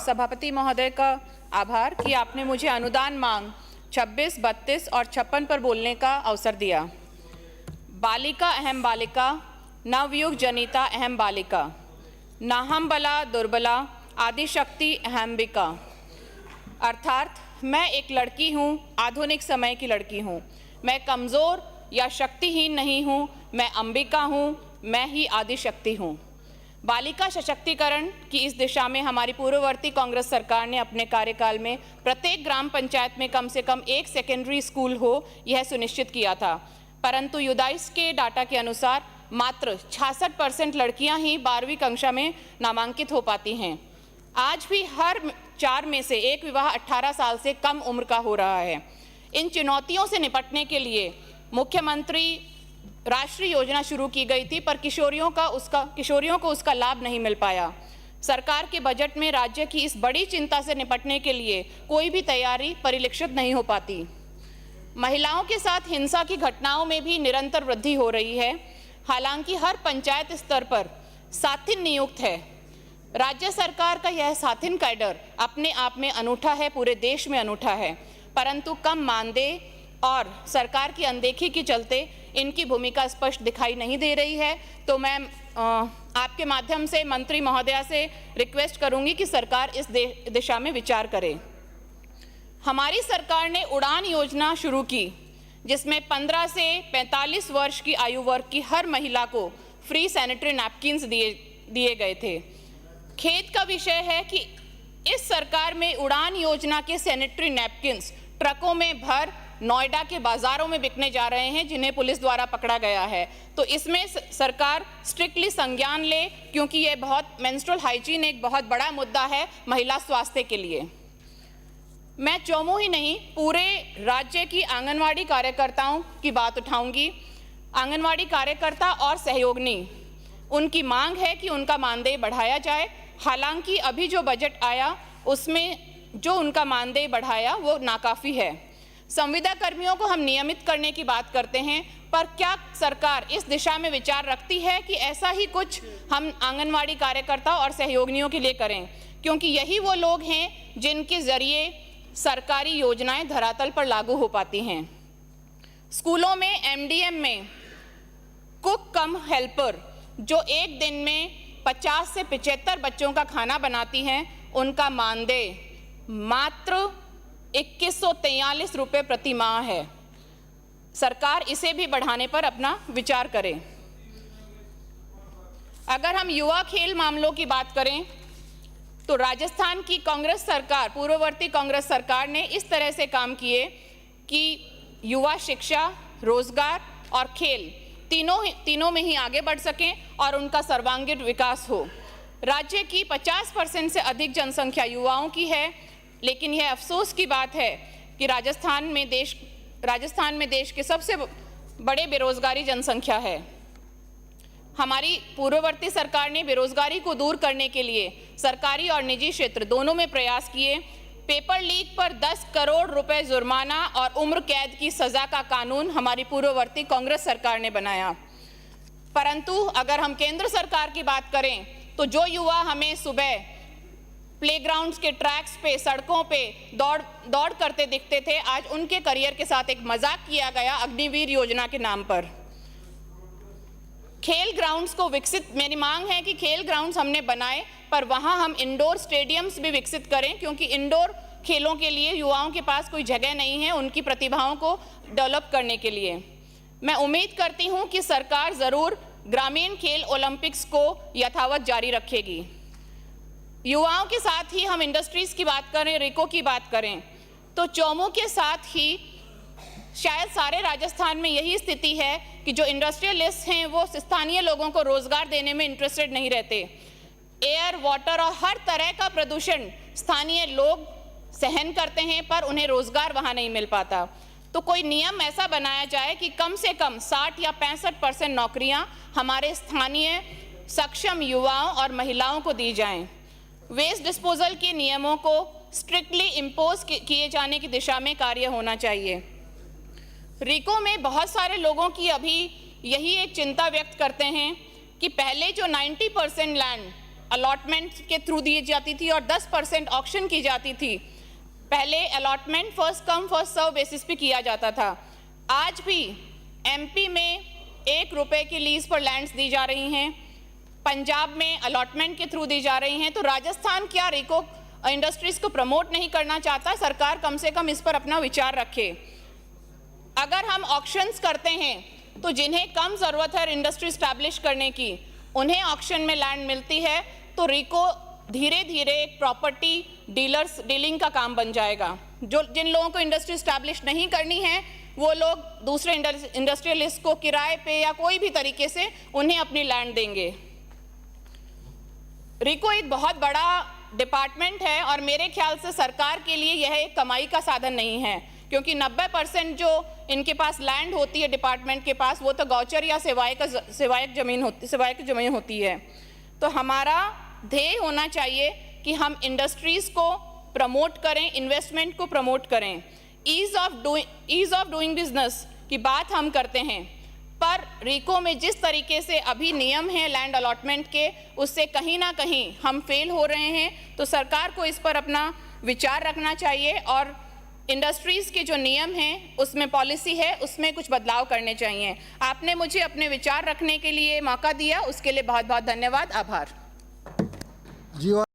सभापति महोदय का आभार कि आपने मुझे अनुदान मांग 26, 32 और 56 पर बोलने का अवसर दिया। बालिका अहम बालिका, नवयुग जनिता अहम बालिका, नाहम बला दुर्बला, आदिशक्ति अहम्बिका। अर्थात मैं एक लड़की हूँ, आधुनिक समय की लड़की हूँ। मैं कमज़ोर या शक्तिहीन नहीं हूँ, मैं अंबिका हूँ, मैं ही आदिशक्ति हूँ। बालिका सशक्तिकरण की इस दिशा में हमारी पूर्ववर्ती कांग्रेस सरकार ने अपने कार्यकाल में प्रत्येक ग्राम पंचायत में कम से कम एक सेकेंडरी स्कूल हो, यह सुनिश्चित किया था। परंतु यूडाइस के डाटा के अनुसार मात्र 66% लड़कियां ही 12वीं कक्षा में नामांकित हो पाती हैं। आज भी हर 4 में से एक विवाह 18 साल से कम उम्र का हो रहा है। इन चुनौतियों से निपटने के लिए मुख्यमंत्री राष्ट्रीय योजना शुरू की गई थी, पर किशोरियों को उसका लाभ नहीं मिल पाया। सरकार के बजट में राज्य की इस बड़ी चिंता से निपटने के लिए कोई भी तैयारी परिलक्षित नहीं हो पाती। महिलाओं के साथ हिंसा की घटनाओं में भी निरंतर वृद्धि हो रही है। हालांकि हर पंचायत स्तर पर साथिन नियुक्त है। राज्य सरकार का यह साथिन कैडर अपने आप में अनूठा है, पूरे देश में अनूठा है, परंतु कम मानदेय और सरकार की अनदेखी के चलते इनकी भूमिका स्पष्ट दिखाई नहीं दे रही है। तो मैं आपके माध्यम से मंत्री महोदया से रिक्वेस्ट करूंगी कि सरकार इस दिशा में विचार करे। हमारी सरकार ने उड़ान योजना शुरू की, जिसमें 15 से 45 वर्ष की आयु वर्ग की हर महिला को फ्री सैनिटरी नैपकिन्स दिए गए थे। खेद का विषय है कि इस सरकार में उड़ान योजना के सैनिटरी नैपकिन्स ट्रकों में भर नोएडा के बाजारों में बिकने जा रहे हैं, जिन्हें पुलिस द्वारा पकड़ा गया है। तो इसमें सरकार स्ट्रिक्टली संज्ञान ले, क्योंकि ये मेंस्ट्रुअल हाइजीन एक बहुत बड़ा मुद्दा है महिला स्वास्थ्य के लिए। मैं चौमू ही नहीं, पूरे राज्य की आंगनवाड़ी कार्यकर्ताओं की बात उठाऊंगी। आंगनवाड़ी कार्यकर्ता और सहयोगिनी, उनकी मांग है कि उनका मानदेय बढ़ाया जाए। हालांकि अभी जो बजट आया उसमें जो उनका मानदेय बढ़ाया वो नाकाफ़ी है। संविदा कर्मियों को हम नियमित करने की बात करते हैं, पर क्या सरकार इस दिशा में विचार रखती है कि ऐसा ही कुछ हम आंगनवाड़ी कार्यकर्ता और सहयोगिनियों के लिए करें, क्योंकि यही वो लोग हैं जिनके ज़रिए सरकारी योजनाएं धरातल पर लागू हो पाती हैं। स्कूलों में एमडीएम में कुक कम हेल्पर जो एक दिन में 50 से 75 बच्चों का खाना बनाती हैं, उनका मानदेय मात्र 2143 रुपये प्रति माह है। सरकार इसे भी बढ़ाने पर अपना विचार करे। अगर हम युवा खेल मामलों की बात करें तो राजस्थान की कांग्रेस सरकार, पूर्ववर्ती कांग्रेस सरकार ने इस तरह से काम किए कि युवा शिक्षा, रोजगार और खेल तीनों में ही आगे बढ़ सकें और उनका सर्वांगीण विकास हो। राज्य की 50% से अधिक जनसंख्या युवाओं की है, लेकिन यह अफसोस की बात है कि राजस्थान में देश के सबसे बड़े बेरोजगारी जनसंख्या है। हमारी पूर्ववर्ती सरकार ने बेरोजगारी को दूर करने के लिए सरकारी और निजी क्षेत्र दोनों में प्रयास किए। पेपर लीक पर 10 करोड़ रुपए जुर्माना और उम्र कैद की सजा का कानून हमारी पूर्ववर्ती कांग्रेस सरकार ने बनाया। परंतु अगर हम केंद्र सरकार की बात करें तो जो युवा हमें सुबह प्लेग्राउंड्स के ट्रैक्स पे, सड़कों पे दौड़ करते दिखते थे, आज उनके करियर के साथ एक मजाक किया गया अग्निवीर योजना के नाम पर। खेल ग्राउंड्स को विकसित, मेरी मांग है कि खेल ग्राउंड्स हमने बनाए, पर वहां हम इंडोर स्टेडियम्स भी विकसित करें, क्योंकि इंडोर खेलों के लिए युवाओं के पास कोई जगह नहीं है उनकी प्रतिभाओं को डेवलप करने के लिए। मैं उम्मीद करती हूं कि सरकार ज़रूर ग्रामीण खेल ओलंपिक्स को यथावत जारी रखेगी। युवाओं के साथ ही हम इंडस्ट्रीज़ की बात करें, रिको की बात करें, तो चौमू के साथ ही शायद सारे राजस्थान में यही स्थिति है कि जो इंडस्ट्रियलिस्ट हैं वो स्थानीय लोगों को रोजगार देने में इंटरेस्टेड नहीं रहते। एयर, वाटर और हर तरह का प्रदूषण स्थानीय लोग सहन करते हैं, पर उन्हें रोजगार वहाँ नहीं मिल पाता। तो कोई नियम ऐसा बनाया जाए कि कम से कम 60 या 65% नौकरियाँ हमारे स्थानीय सक्षम युवाओं और महिलाओं को दी जाएं। वेस्ट डिस्पोजल के नियमों को स्ट्रिक्टली इम्पोज किए जाने की दिशा में कार्य होना चाहिए। रिको में बहुत सारे लोगों की अभी यही एक चिंता व्यक्त करते हैं कि पहले जो 90% लैंड अलॉटमेंट के थ्रू दी जाती थी और 10% ऑक्शन की जाती थी। पहले allotment first come first serve basis पे किया जाता था। आज भी एमपी में 1 रुपए की लीज पर लैंड्स दी जा रही हैं, पंजाब में अलॉटमेंट के थ्रू दी जा रही हैं, तो राजस्थान क्या रिको इंडस्ट्रीज को प्रमोट नहीं करना चाहता? सरकार कम से कम इस पर अपना विचार रखे। अगर हम ऑक्शंस करते हैं तो जिन्हें कम ज़रूरत है इंडस्ट्री स्टैब्लिश करने की, उन्हें ऑक्शन में लैंड मिलती है, तो रिको धीरे धीरे एक प्रॉपर्टी डीलिंग का काम बन जाएगा। जिन लोगों को इंडस्ट्री स्टैब्लिश नहीं करनी है वो लोग दूसरे इंडस्ट्रियलिस्ट को किराए पे या कोई भी तरीके से उन्हें अपनी लैंड देंगे। रिको एक बहुत बड़ा डिपार्टमेंट है और मेरे ख्याल से सरकार के लिए यह एक कमाई का साधन नहीं है, क्योंकि 90% जो इनके पास लैंड होती है डिपार्टमेंट के पास, वो तो गौचर या सेवायक जमीन होती है। तो हमारा ध्येय होना चाहिए कि हम इंडस्ट्रीज को प्रमोट करें, इन्वेस्टमेंट को प्रमोट करें। ईज ऑफ डूइंग बिजनेस की बात हम करते हैं, पर रिको में जिस तरीके से अभी नियम हैं लैंड अलॉटमेंट के, उससे कहीं ना कहीं हम फेल हो रहे हैं। तो सरकार को इस पर अपना विचार रखना चाहिए और इंडस्ट्रीज के जो नियम हैं उसमें पॉलिसी है उसमें कुछ बदलाव करने चाहिए। आपने मुझे अपने विचार रखने के लिए मौका दिया, उसके लिए बहुत बहुत धन्यवाद, आभार। जी।